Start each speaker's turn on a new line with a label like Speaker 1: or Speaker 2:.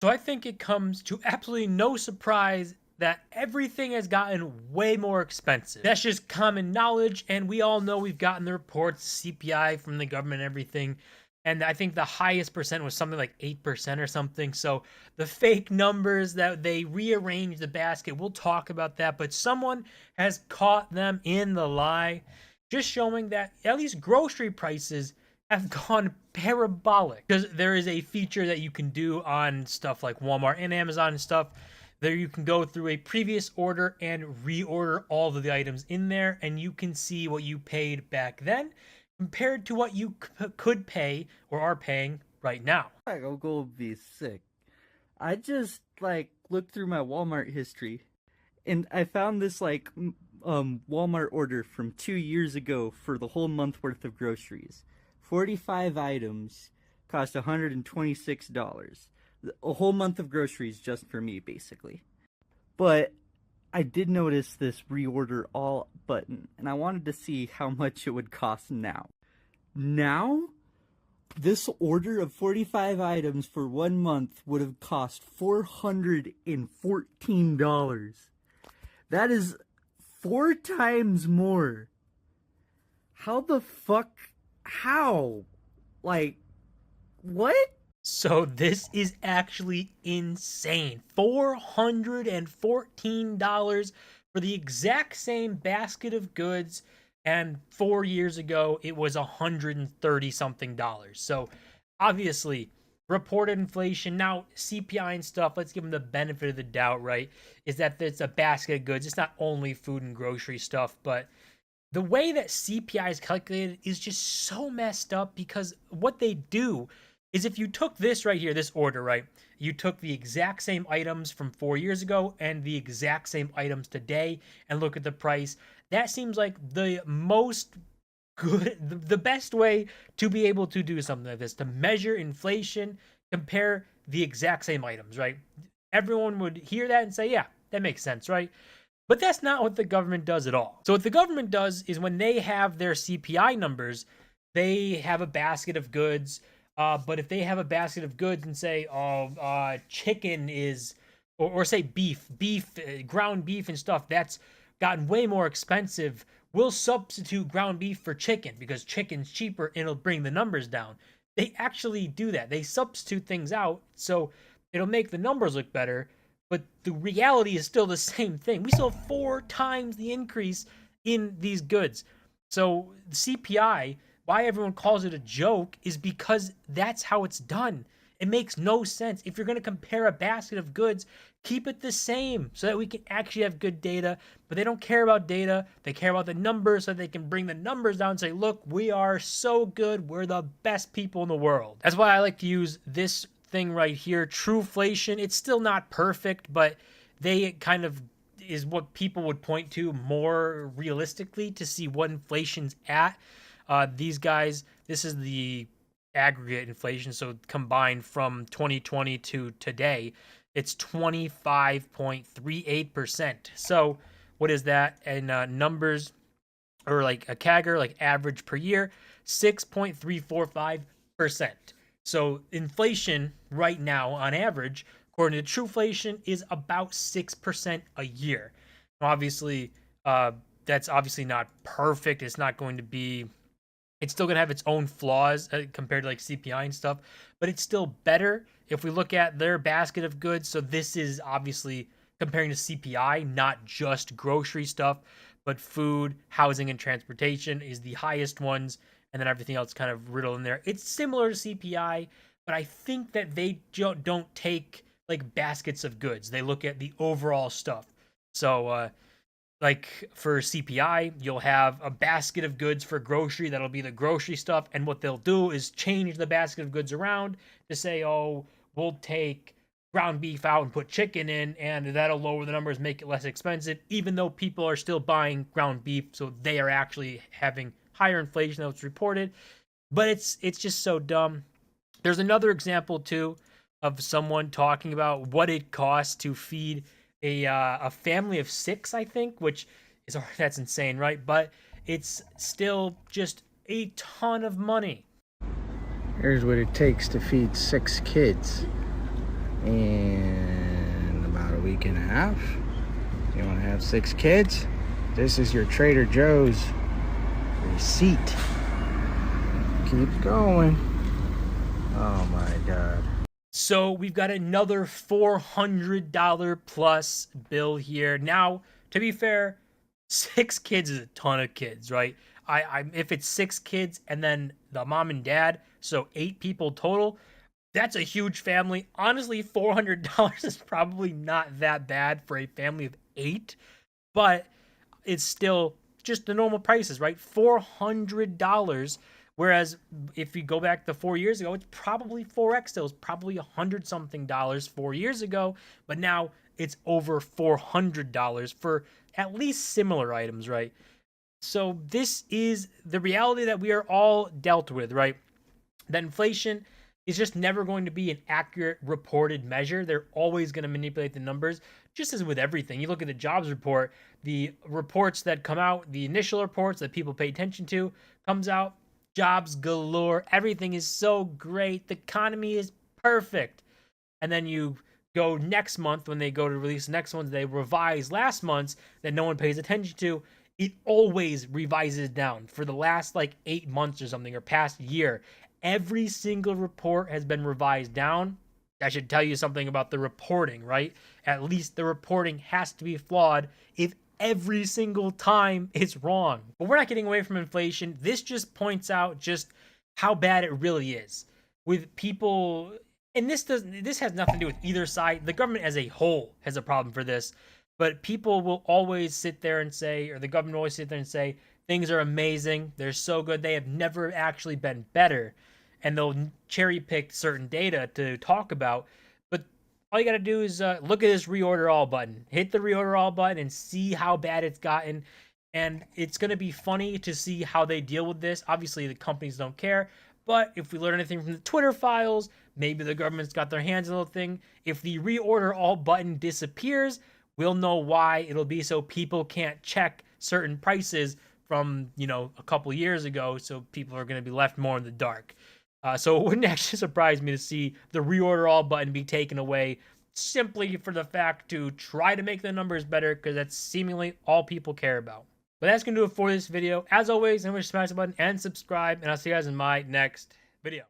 Speaker 1: So I think it comes to absolutely no surprise that everything has gotten way more expensive. That's just common knowledge, and we all know we've gotten the reports, CPI from the government, and everything. And I think the highest percent was something like 8% or something. So the fake numbers that they rearranged the basket, we'll talk about that. But someone has caught them in the lie, just showing that at least grocery prices have gone parabolic because there is a feature that you can do on stuff like Walmart and Amazon and stuff. There you can go through a previous order and reorder all of the items in there, and you can see what you paid back then compared to what you could pay or are paying right now.
Speaker 2: Like, I'm gonna be sick. I just like looked through my Walmart history, and I found this like Walmart order from 2 years ago for the whole month worth of groceries. 45 items cost $126. A whole month of groceries just for me, basically. But I did notice this reorder all button, and I wanted to see how much it would cost now. Now, this order of 45 items for 1 month would have cost $414. That is 4 times more. How the fuck? How? Like, what?
Speaker 1: So this is actually insane. $414 for the exact same basket of goods, and 4 years ago it was 130 something dollars. So obviously reported inflation, now CPI and stuff, let's give them the benefit of the doubt, right? Is that it's a basket of goods. It's not only food and grocery stuff, but the way that CPI is calculated is just so messed up because what they do is if you took this right here, this order, right? You took the exact same items from 4 years ago and the exact same items today and look at the price. That seems like the most good, the best way to be able to do something like this, to measure inflation, compare the exact same items, right? Everyone would hear that and say, yeah, that makes sense, right? But that's not what the government does at all. So what the government does is when they have their CPI numbers, they have a basket of goods. But if they have a basket of goods and say, oh, chicken is, or say ground beef and stuff, that's gotten way more expensive. We'll substitute ground beef for chicken because chicken's cheaper and it'll bring the numbers down. They actually do that. They substitute things out so it'll make the numbers look better, but the reality is still the same thing. We still have 4 times the increase in these goods. So the CPI, why everyone calls it a joke, is because that's how it's done. It makes no sense. If you're going to compare a basket of goods, keep it the same so that we can actually have good data. But they don't care about data. They care about the numbers so they can bring the numbers down and say, look, we are so good. We're the best people in the world. That's why I like to use this thing right here, Trueflation. It's still not perfect, but they kind of is what people would point to more realistically to see what inflation's at. These guys, this is the aggregate inflation, so combined from 2020 to today, it's 25.38%. So what is that in numbers, or like a CAGR, like average per year? 6.345%. So inflation right now on average, according to Trueflation, is about 6% a year. Now, obviously, that's obviously not perfect. It's not going to be, it's still going to have its own flaws compared to like CPI and stuff, but it's still better if we look at their basket of goods. So this is obviously comparing to CPI, not just grocery stuff, but food, housing, and transportation is the highest ones, and then everything else kind of riddled in there. It's similar to CPI, but I think that they don't take like baskets of goods. They look at the overall stuff. So like for CPI, you'll have a basket of goods for grocery that'll be the grocery stuff, and what they'll do is change the basket of goods around to say, oh, we'll take ground beef out and put chicken in, and that'll lower the numbers, make it less expensive, even though people are still buying ground beef, so they are actually having higher inflation than what's reported. But it's just so dumb. There's another example too of someone talking about what it costs to feed a family of 6, I think, which is, that's insane, right? But it's still just a ton of money.
Speaker 3: Here's what it takes to feed 6 kids. in about a week and a half. You want to have 6 kids? This is your Trader Joe's receipt. Keep going. Oh my God.
Speaker 1: So we've got another $400 plus bill here. Now, to be fair, 6 kids is a ton of kids, right? If it's 6 kids and then the mom and dad, so 8 people total, that's a huge family. Honestly, $400 is probably not that bad for a family of 8, but it's still just the normal prices, right? $400. Whereas if you go back to 4 years ago, it's probably 4x. It was probably $100-something 4 years ago, but now it's over $400 for at least similar items, right? So this is the reality that we are all dealt with, right? That inflation is just never going to be an accurate reported measure. They're always going to manipulate the numbers, just as with everything. You look at the jobs report, the reports that come out, the initial reports that people pay attention to, comes out, jobs galore. Everything is so great. The economy is perfect. And then you go next month when they go to release the next ones, they revise last month's that no one pays attention to. It always revises down for the last like 8 months or something, or past year. Every single report has been revised down. That should tell you something about the reporting, right? At least the reporting has to be flawed if every single time it's wrong. But we're not getting away from inflation. This just points out just how bad it really is with people. And this has nothing to do with either side. The government as a whole has a problem for this, but people will always sit there and say, or the government will always sit there and say, things are amazing, they're so good, they have never actually been better, and they'll cherry pick certain data to talk about. But all you got to do is look at this reorder all button, hit the reorder all button, and see how bad it's gotten. And it's going to be funny to see how they deal with this. Obviously, the companies don't care. But if we learn anything from the Twitter files, maybe the government's got their hands on the thing. If the reorder all button disappears, we'll know why. It'll be so people can't check certain prices from, a couple years ago. So people are going to be left more in the dark. So it wouldn't actually surprise me to see the reorder all button be taken away simply for the fact to try to make the numbers better, because that's seemingly all people care about. But that's going to do it for this video. As always, remember to smash the button and subscribe, and I'll see you guys in my next video.